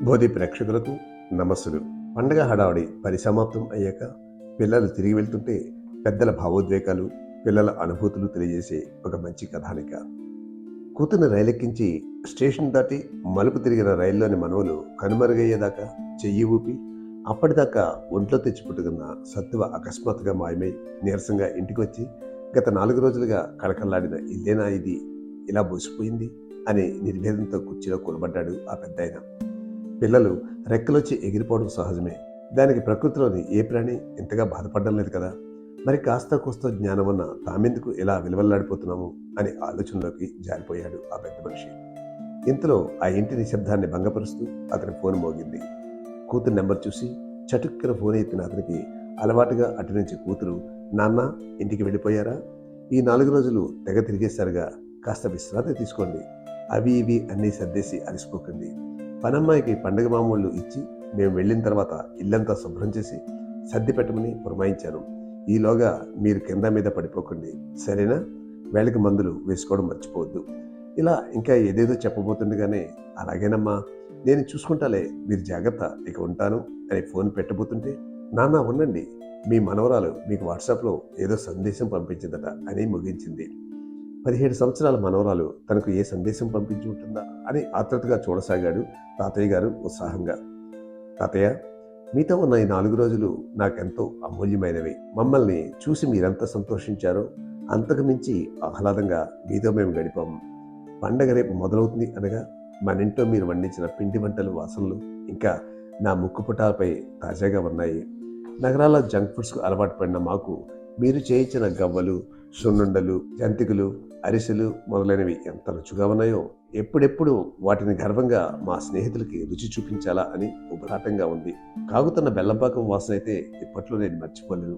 బోధి ప్రేక్షకులకు నమస్సులు. పండగ హడావడి పరిసమాప్తం అయ్యాక పిల్లలు తిరిగి వెళ్తుంటే పెద్దల భావోద్వేగాలు, పిల్లల అనుభూతులు తెలియజేసే ఒక మంచి కథానిక. కూతుర్ని రైలెక్కించి స్టేషన్ దాటి మలుపు తిరిగిన రైల్లోని మనవలు కనుమరుగయ్యేదాకా చెయ్యి ఊపి అప్పటిదాకా ఒంట్లో తెచ్చిపుట్టుకున్న సత్తువ అకస్మాత్తుగా మాయమై నీరసంగా ఇంటికి వచ్చి గత 4 రోజులుగా కళకళలాడిన ఇల్లేనా ఇది ఇలా బోసిపోయింది అని నిర్వేదంతో కుర్చీలో కూలబడ్డాడు ఆ పెద్దాయన. పిల్లలు రెక్కలొచ్చి ఎగిరిపోవడం సహజమే. దానికి ప్రకృతిలోని ఏ ప్రాణి ఇంతగా బాధపడడం లేదు కదా. మరి కాస్త కూస్త జ్ఞానం ఉన్న తామెందుకు ఇలా విలువల్లాడిపోతున్నాము అని ఆలోచనలోకి జారిపోయాడు ఆ పెద్ద మనిషి. ఇంతలో ఆ ఇంటి నిశ్శబ్దాన్ని భంగపరుస్తూ అతని ఫోన్ మోగింది. కూతురు నెంబర్ చూసి చటుక్కున ఫోన్ ఎత్తిన అతనికి అలవాటుగా అటు నుంచి కూతురు, నాన్న ఇంటికి వెళ్ళిపోయారా? ఈ 4 రోజులు తెగ తిరిగేశారుగా, కాస్త విశ్రాంతి తీసుకోండి, అవి ఇవి అన్నీ సర్దేసి అలసిపోకండి. పనమ్మాయికి పండగ మామూళ్ళు ఇచ్చి మేము వెళ్ళిన తర్వాత ఇల్లంతా శుభ్రం చేసి సర్ది పెట్టమని పురమాయించాను. ఈలోగా మీరు కింద మీద పడిపోకండి, సరేనా? వేళకి మందులు వేసుకోవడం మర్చిపోవద్దు. ఇలా ఇంకా ఏదేదో చెప్పబోతుండగానే, అలాగేనమ్మా, నేను చూసుకుంటాలే, మీరు జాగ్రత్త, ఇక ఉంటాను అని ఫోన్ పెట్టబోతుంటే, నాన్న ఉండండి, మీ మనవరాలు మీకు వాట్సాప్లో ఏదో సందేశం పంపించిందట అని ముగించింది. 17 సంవత్సరాల మనవరాలు తనకు ఏ సందేశం పంపించి ఉంటుందా అని ఆత్రుతగా చూడసాగాడు తాతయ్య గారు ఉత్సాహంగా. తాతయ్య, మీతో ఉన్న ఈ 4 రోజులు నాకెంతో అమూల్యమైనవి. మమ్మల్ని చూసి మీరెంత సంతోషించారో అంతకు మించి ఆహ్లాదంగా మీతో మేము గడిపాము. పండగ రేపు మొదలవుతుంది అనగా మన ఇంట్లో మీరు వండించిన పిండి వంటలు వాసనలు ఇంకా నా ముక్కు పుటాలపై తాజాగా ఉన్నాయి. నగరాల్లో జంక్ ఫుడ్స్కు అలవాటు పడిన మాకు మీరు చేయించిన గవ్వలు, సున్నుండలు, జంతికలు, అరిసెలు మొదలైనవి ఎంత రుచిగా ఉన్నాయో, ఎప్పుడెప్పుడు వాటిని గర్వంగా మా స్నేహితులకి రుచి చూపించాలా అని ఉబలాటంగా ఉంది. కాగుతున్న బెల్లంపాకం వాసన అయితే ఇప్పట్లో నేను మర్చిపోలేను.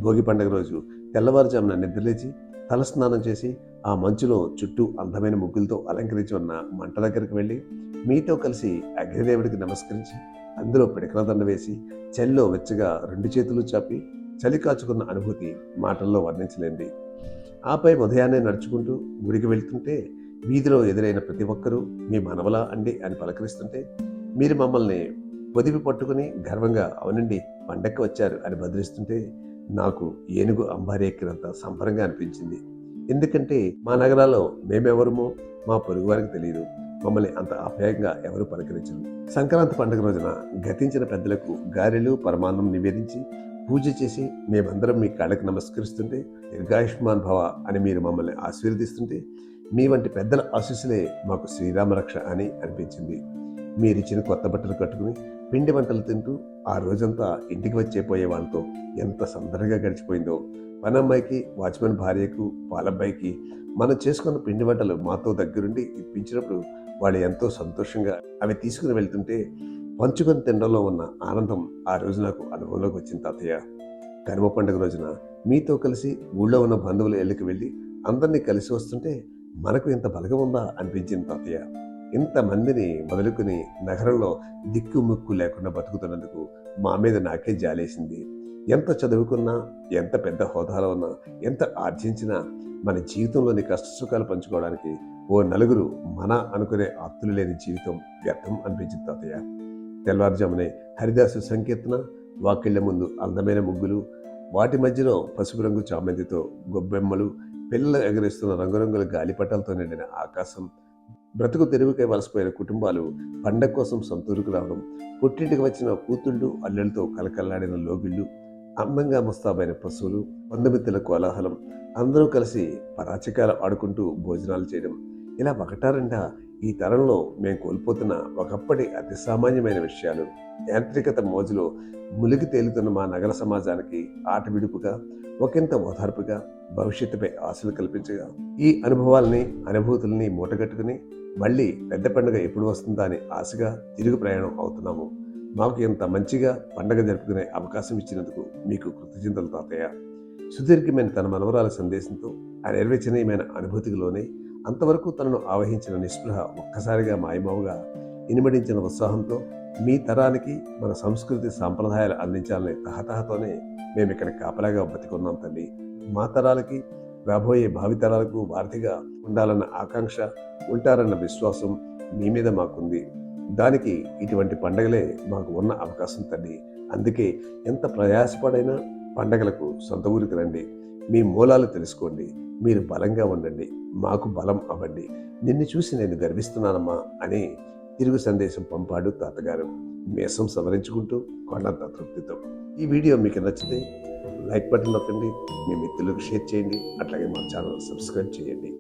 భోగి పండుగ రోజు తెల్లవారుజామున నిద్రలేచి తలస్నానం చేసి ఆ మంచులో చుట్టూ అందమైన ముగ్గులతో అలంకరించి ఉన్న మంట దగ్గరికి వెళ్ళి మీతో కలిసి అగ్నిదేవుడికి నమస్కరించి అందులో పిడకల దండ వేసి చలిలో వెచ్చగా 2 చేతులు చాపి చలి కాచుకున్న అనుభూతి మాటల్లో వర్ణించలేంది. ఆపై ఉదయాన్నే నడుచుకుంటూ గుడికి వెళ్తుంటే వీధిలో ఎదురైన ప్రతి ఒక్కరూ మీ మనవలా అండి అని పలకరిస్తుంటే మీరు మమ్మల్ని పొదివి పట్టుకుని గర్వంగా అవునండి పండక్కి వచ్చారు అని బదిలిస్తుంటే నాకు ఏనుగు అంబారి ఎక్కినంత సంబరంగా అనిపించింది. ఎందుకంటే మా నగరాల్లో మేమెవరమో మా పొరుగు వారికి తెలియదు, మమ్మల్ని అంత ఆప్యాయంగా ఎవరు పలకరించరు. సంక్రాంతి పండుగ రోజున గతించిన పెద్దలకు గారెలు పరమాన్నం నివేదించి పూజ చేసి మేమందరం మీ కాళ్ళకి నమస్కరిస్తుంటే దీర్ఘాయుష్మాన్ భవ అని మీరు మమ్మల్ని ఆశీర్వదిస్తుంటే మీ వంటి పెద్దల ఆశీస్సులే మాకు శ్రీరామరక్ష అని అనిపించింది. మీరిచ్చిన కొత్త బట్టలు కట్టుకుని పిండి వంటలు తింటూ ఆ రోజంతా ఇంటికి వచ్చేపోయే వాళ్ళతో ఎంత సందడిగా గడిచిపోయిందో. పనమ్మాయికి, వాచ్మెన్ భార్యకు, పాలబ్బాయికి మనం చేసుకున్న పిండి వంటలు మాతో దగ్గరుండి ఇప్పించినప్పుడు వాళ్ళు ఎంతో సంతోషంగా అవి తీసుకుని వెళ్తుంటే పంచుకొని తినడంలో ఉన్న ఆనందం ఆ రోజు నాకు అనుభవంలోకి వచ్చింది తాతయ్య. కనుమ పండుగ రోజున మీతో కలిసి ఊళ్ళో ఉన్న బంధువుల ఇళ్ళకి వెళ్ళి అందరినీ కలిసి వస్తుంటే మనకు ఇంత బలగం ఉందా అనిపించింది తాతయ్య. ఇంతమందిని మొదలుకుని నగరంలో దిక్కు ముక్కు లేకుండా బతుకుతున్నందుకు మా మీద నాకే జాలేసింది. ఎంత చదువుకున్నా, ఎంత పెద్ద హోదాలో ఉన్నా, ఎంత ఆర్జించినా మన జీవితంలోని కష్టసుఖాలు పంచుకోవడానికి ఓ నలుగురు మన అనుకునే ఆప్తులు లేని జీవితం వ్యర్థం అనిపించింది తాతయ్య. తెల్లవారుజామునే హరిదాసు సంకీర్తన, వాకిళ్ల ముందు అందమైన ముగ్గులు, వాటి మధ్యలో పసుపు రంగు చామంతితో గొబ్బెమ్మలు, పిల్లలు ఎగరేస్తున్న రంగురంగుల గాలిపటాలతో నిండిన ఆకాశం, బ్రతుకు తెరువుకై వలసిపోయిన కుటుంబాలు పండగ కోసం సొంతూరుకు రావడం, పుట్టింటికి వచ్చిన కూతుళ్ళు అల్లెలతో కలకల్లాడిన లోగిళ్ళు, అందంగా ముస్తాబైన పశువులు, బంధుమిత్రుల కోలాహలం, అందరూ కలిసి పరాచికాలు ఆడుకుంటూ భోజనాలు చేయడం, ఇలా ఒకటారంట ఈ తరంలో మేము కోల్పోతున్న ఒకప్పటి అతి సామాన్యమైన విషయాలు. యాంత్రికత మోజులో ములిగి తేలుతున్న మా నగర సమాజానికి ఆట విడుపుగా, ఒకంత ఓదార్పుగా, భవిష్యత్తుపై ఆశలు కల్పించగా ఈ అనుభవాల్ని, అనుభూతుల్ని మూటగట్టుకుని మళ్ళీ పెద్ద పండుగ ఎప్పుడు వస్తుందా అని ఆశగా తిరుగు ప్రయాణం అవుతున్నాము. మాకు ఇంత మంచిగా పండగ జరుపుకునే అవకాశం ఇచ్చినందుకు మీకు కృతజ్ఞతలు తాతయ్య. సుదీర్ఘమైన తన మనవరాల సందేశంతో ఆ నిర్వచనీయమైన అనుభూతిలోనే అంతవరకు తనను ఆవహించిన నిస్పృహ ఒక్కసారిగా మాయమవుగా ఇనుమడించిన ఉత్సాహంతో మీ తరానికి మన సంస్కృతి సాంప్రదాయాలు అందించాలనే తహతహతోనే మేము ఇక్కడ కాపలాగా బతికున్నాం తల్లి. మా తరాలకి, రాబోయే భావితరాలకు వారధిగా ఉండాలన్న ఆకాంక్ష, ఉంటారన్న విశ్వాసం మీ మీద మాకుంది. దానికి ఇటువంటి పండగలే మాకు ఉన్న అవకాశం తల్లి. అందుకే ఎంత ప్రయాసపడైనా పండగలకు సొంత ఊరికి రండి. మీ మూలాలు తెలుసుకోండి. మీరు బలంగా ఉండండి. మాకు బలం అవ్వండి. నిన్ను చూసి నేను గర్విస్తున్నానమ్మా అని తిరుగు సందేశం పంపాడు తాతగారు. మీసం సవరించుకుంటూ కొండంత తృప్తితో. ఈ వీడియో మీకు నచ్చితే లైక్ బటన్ నొక్కండి. మీ మిత్రులకు షేర్ చేయండి. అట్లాగే మా ఛానల్ సబ్స్క్రైబ్ చేయండి.